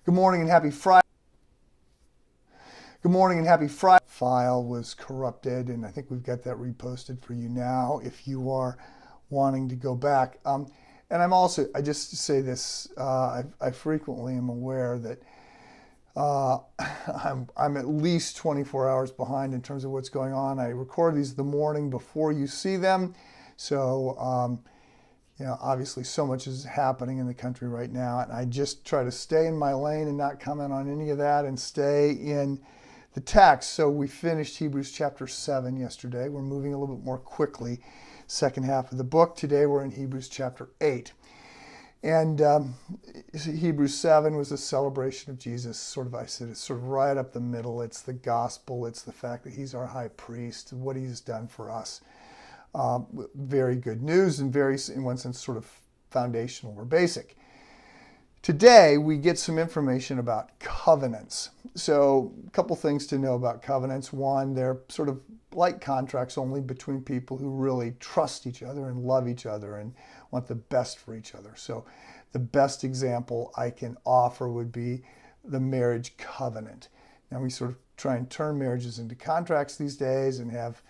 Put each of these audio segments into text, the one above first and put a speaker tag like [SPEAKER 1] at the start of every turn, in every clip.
[SPEAKER 1] Good morning and happy Friday. Good morning and happy Friday. File was corrupted, and I think we've got that reposted for you now if you are wanting to go back. And I just say this, I frequently am aware that I'm at least 24 hours behind in terms of what's going on. I record these the morning before you see them. So, obviously so much is happening in the country right now. And I just try to stay in my lane and not comment on any of that and stay in the text. So we finished Hebrews chapter 7 yesterday. We're moving a little bit more quickly. Second half of the book. Today we're in Hebrews chapter 8. And Hebrews 7 was a celebration of Jesus. I said it's sort of right up the middle. It's the gospel. It's the fact that he's our high priest, what he's done for us. Very good news and very, in one sense, sort of foundational or basic. Today, we get some information about covenants. So a couple things to know about covenants. One, they're sort of like contracts only between people who really trust each other and love each other and want the best for each other. So the best example I can offer would be the marriage covenant. Now we sort of try and turn marriages into contracts these days and have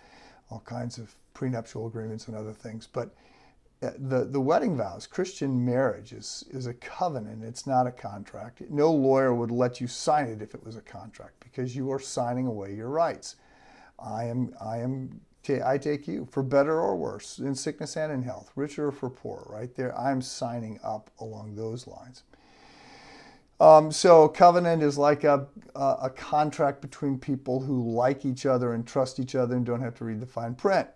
[SPEAKER 1] all kinds of prenuptial agreements and other things. But the wedding vows, Christian marriage is a covenant. It's not a contract. No lawyer would let you sign it if it was a contract because you are signing away your rights. I take you for better or worse, in sickness and in health, richer or for poorer, right there. I'm signing up along those lines. So covenant is like a contract between people who like each other and trust each other and don't have to read the fine print.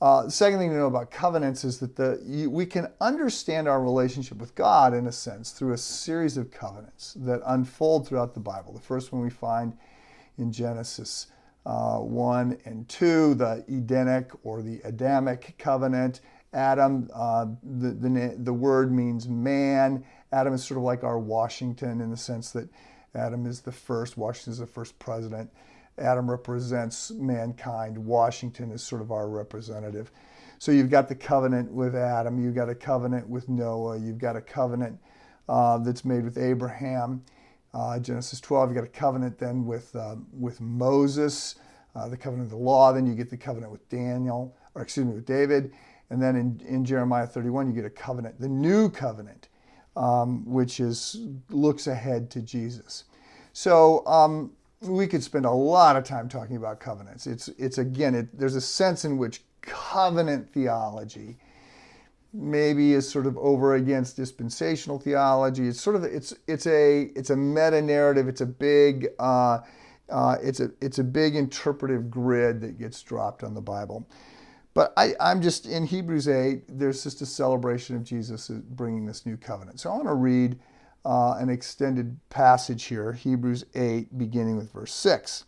[SPEAKER 1] The second thing to know about covenants is that we can understand our relationship with God, in a sense, through a series of covenants that unfold throughout the Bible. The first one we find in Genesis 1 and 2, the Edenic or the Adamic covenant. Adam, the word means man. Adam is sort of like our Washington in the sense that Adam is the first, Washington is the first president. Adam represents mankind. Washington is sort of our representative. So you've got the covenant with Adam. You've got a covenant with Noah. You've got a covenant that's made with Abraham. Genesis 12, you've got a covenant then with Moses, the covenant of the law. Then you get the covenant with with David. And then in Jeremiah 31, you get a covenant, the new covenant, which looks ahead to Jesus. So we could spend a lot of time talking about covenants. There's a sense in which covenant theology maybe is sort of over against dispensational theology. It's a meta narrative. It's a big interpretive grid that gets dropped on the Bible. But I'm just in Hebrews 8. There's just a celebration of Jesus bringing this new covenant. So I want to read an extended passage here, Hebrews 8, beginning with verse 6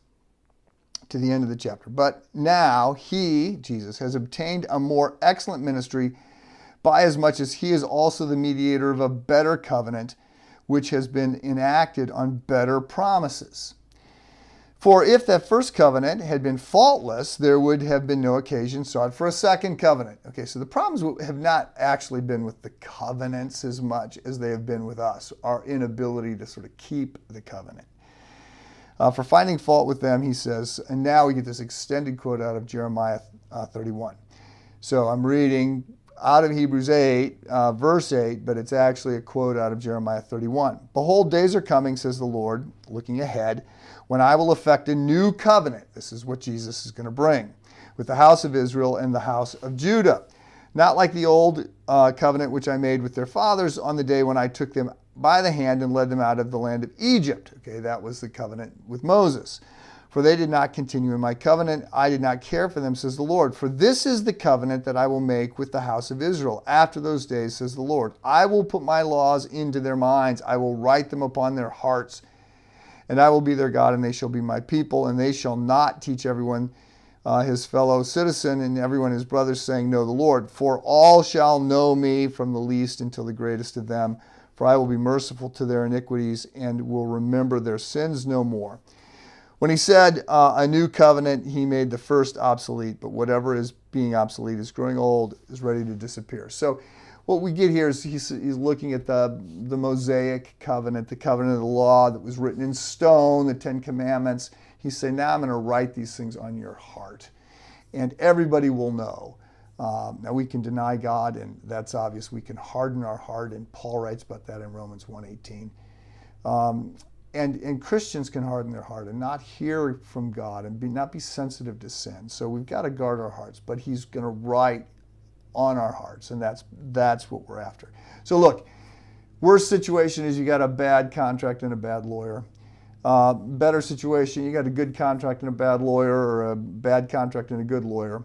[SPEAKER 1] to the end of the chapter. But now he, Jesus, has obtained a more excellent ministry by as much as he is also the mediator of a better covenant, which has been enacted on better promises. For if that first covenant had been faultless, there would have been no occasion sought for a second covenant. Okay, so the problems have not actually been with the covenants as much as they have been with us, our inability to sort of keep the covenant. For finding fault with them, he says, and now we get this extended quote out of Jeremiah 31. So I'm reading out of Hebrews 8, verse 8, but it's actually a quote out of Jeremiah 31. Behold, days are coming, says the Lord, looking ahead, when I will effect a new covenant. This is what Jesus is going to bring with the house of Israel and the house of Judah. Not like the old covenant which I made with their fathers on the day when I took them by the hand and led them out of the land of Egypt. Okay, that was the covenant with Moses. For they did not continue in my covenant. I did not care for them, says the Lord. For this is the covenant that I will make with the house of Israel. After those days, says the Lord, I will put my laws into their minds. I will write them upon their hearts. And I will be their God, and they shall be my people. And they shall not teach everyone his fellow citizen and everyone his brother, saying, know the Lord. For all shall know me, from the least until the greatest of them. For I will be merciful to their iniquities and will remember their sins no more. When he said a new covenant, he made the first obsolete, but whatever is being obsolete is growing old, is ready to disappear. So what we get here is he's looking at the Mosaic covenant, the covenant of the law that was written in stone, the Ten Commandments. He's saying, now I'm going to write these things on your heart, and everybody will know. Now we can deny God, and that's obvious. We can harden our heart, and Paul writes about that in Romans 1:18. And Christians can harden their heart and not hear from God and not be sensitive to sin. So we've got to guard our hearts, but he's going to write on our hearts, and that's what we're after. So look, worst situation is you got a bad contract and a bad lawyer. Better situation, you got a good contract and a bad lawyer, or a bad contract and a good lawyer.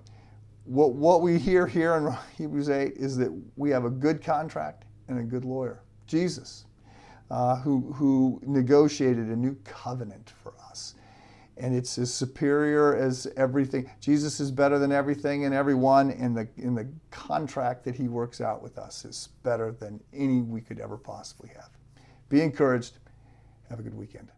[SPEAKER 1] What we hear here in Hebrews 8 is that we have a good contract and a good lawyer, Jesus, who negotiated a new covenant for us. And it's as superior as everything. Jesus is better than everything and everyone, and the contract that he works out with us is better than any we could ever possibly have. Be encouraged. Have a good weekend.